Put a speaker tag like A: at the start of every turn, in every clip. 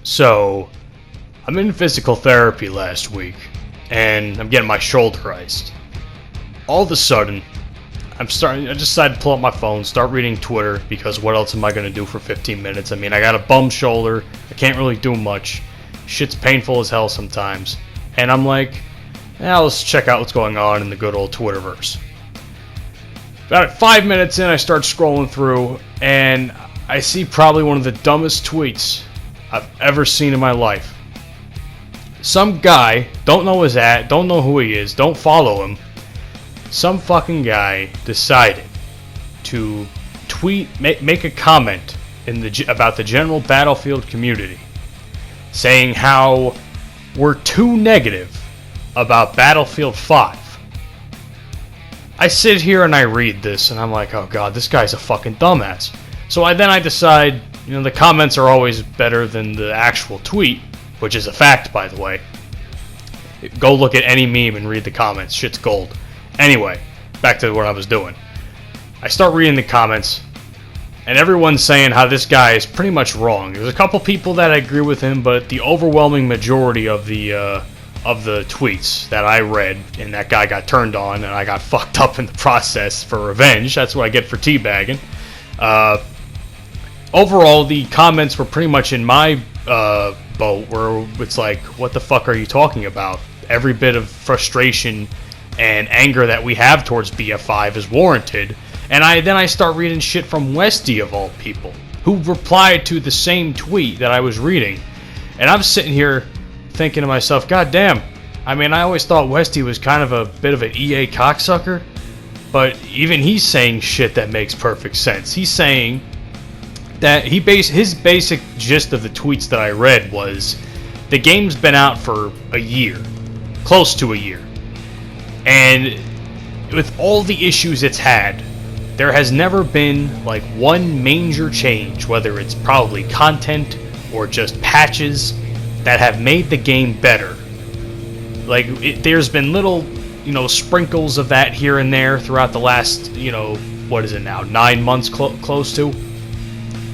A: So, I'm in physical therapy last week, and I'm getting my shoulder iced. All of a sudden, I decided to pull up my phone, start reading Twitter, because what else am I going to do for 15 minutes? I mean, I got a bum shoulder, I can't really do much, shit's painful as hell sometimes, and I'm like, let's check out what's going on in the good old Twitterverse. About 5 minutes in, I start scrolling through, and I see probably one of the dumbest tweets I've ever seen in my life. Some guy, don't know his at, don't know who he is, don't follow him. Some fucking guy decided to make a comment about the general Battlefield community, saying how we're too negative about Battlefield 5. I sit here and I read this and I'm like, oh god, this guy's a fucking dumbass. So I decide, the comments are always better than the actual tweet, which is a fact, by the way. Go look at any meme and read the comments. Shit's gold. Anyway, back to what I was doing. I start reading the comments, and everyone's saying how this guy is pretty much wrong. There's a couple people that agree with him, but the overwhelming majority of the tweets that I read, and that guy got turned on, and I got fucked up in the process for revenge. That's what I get for teabagging. Overall, the comments were pretty much in my boat, where it's like, what the fuck are you talking about? Every bit of frustration and anger that we have towards BF5 is warranted. And then I start reading shit from Westy, of all people, who replied to the same tweet that I was reading. And I'm sitting here thinking to myself, god damn, I mean, I always thought Westy was kind of a bit of an EA cocksucker, but even he's saying shit that makes perfect sense. He's saying that his basic gist of the tweets that I read was, the game's been out for a year, close to a year, and with all the issues it's had, there has never been like one major change, whether it's probably content or just patches, that have made the game better. Like, there's been little, sprinkles of that here and there throughout the last, what is it now, 9 months close to?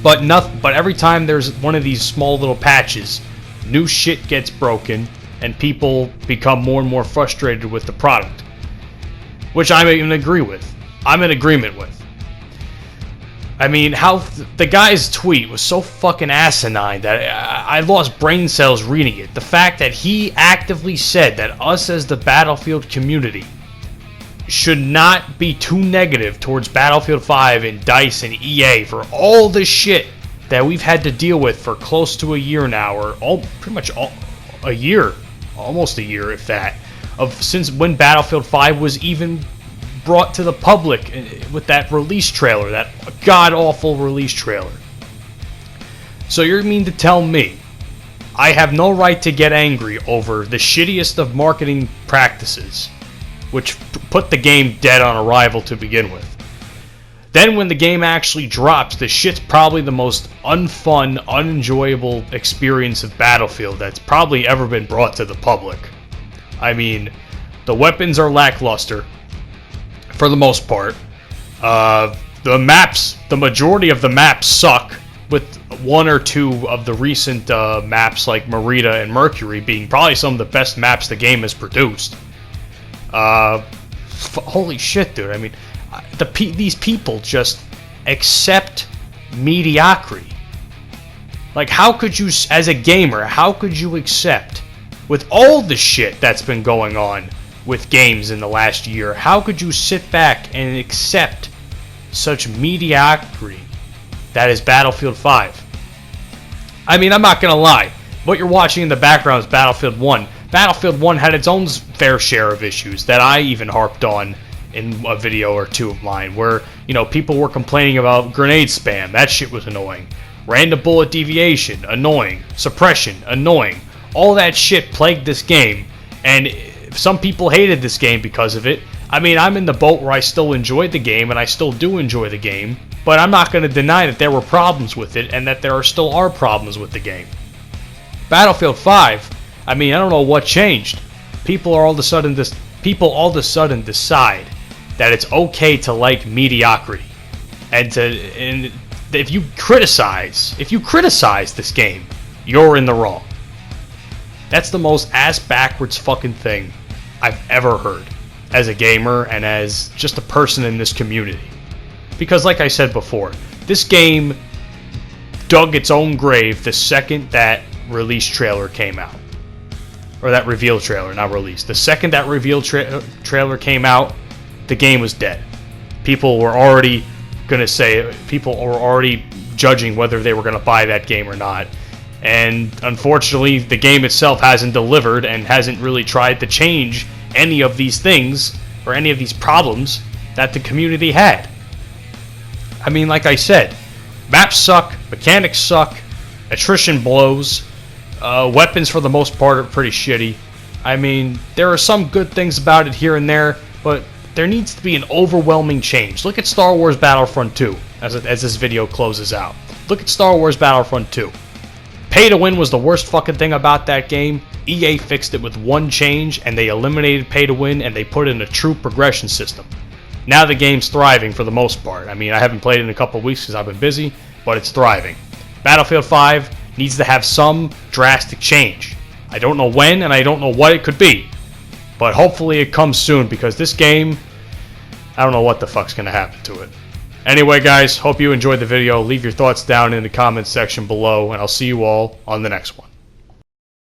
A: But every time there's one of these small little patches, new shit gets broken, and people become more and more frustrated with the product. Which I'm in agreement with. I mean, how the guy's tweet was so fucking asinine that I lost brain cells reading it. The fact that he actively said that us as the Battlefield community should not be too negative towards Battlefield 5 and DICE and EA for all the shit that we've had to deal with for close to a year now, or pretty much a year, almost a year if that, since when Battlefield 5 was even brought to the public with that release trailer, that god-awful release trailer. So you mean to tell me I have no right to get angry over the shittiest of marketing practices, which put the game dead on arrival to begin with? Then when the game actually drops, the shit's probably the most unfun, unenjoyable experience of Battlefield that's probably ever been brought to the public. I mean, the weapons are lackluster, for the most part. The majority of the maps suck, with one or two of the recent maps like Merida and Mercury being probably some of the best maps the game has produced. Holy shit, dude. I mean, these people just accept mediocrity. Like, how could you, as a gamer, how could you accept, with all the shit that's been going on with games in the last year, how could you sit back and accept such mediocrity that is Battlefield 5? I mean, I'm not gonna lie, what you're watching in the background is Battlefield 1. Battlefield 1 had its own fair share of issues that I even harped on in a video or two of mine, where, people were complaining about grenade spam. That shit was annoying. Random bullet deviation, annoying. Suppression, annoying. All that shit plagued this game, and some people hated this game because of it. I mean, I'm in the boat where I still enjoyed the game, and I still do enjoy the game, but I'm not going to deny that there were problems with it, and that there still are problems with the game. Battlefield 5, I mean, I don't know what changed. People all of a sudden decide that it's okay to like mediocrity, and if you criticize this game, you're in the wrong. That's the most ass-backwards fucking thing I've ever heard as a gamer and as just a person in this community. Because like I said before, this game dug its own grave the second that release trailer came out. Or that reveal trailer, not release. The second that reveal trailer came out, the game was dead. People were already judging whether they were going to buy that game or not. And unfortunately, the game itself hasn't delivered and hasn't really tried to change any of these things or any of these problems that the community had. I mean, like I said, maps suck, mechanics suck, attrition blows, weapons for the most part are pretty shitty. I mean, there are some good things about it here and there, but there needs to be an overwhelming change. Look at Star Wars Battlefront 2 as this video closes out. Look at Star Wars Battlefront 2. Pay to win was the worst fucking thing about that game. EA fixed it with one change, and they eliminated pay to win, and they put in a true progression system. Now the game's thriving for the most part. I mean, I haven't played it in a couple of weeks because I've been busy, but it's thriving. Battlefield 5 needs to have some drastic change. I don't know when, and I don't know what it could be, but hopefully it comes soon, because this game, I don't know what the fuck's going to happen to it. Anyway, guys, hope you enjoyed the video. Leave your thoughts down in the comments section below, and I'll see you all on the next one.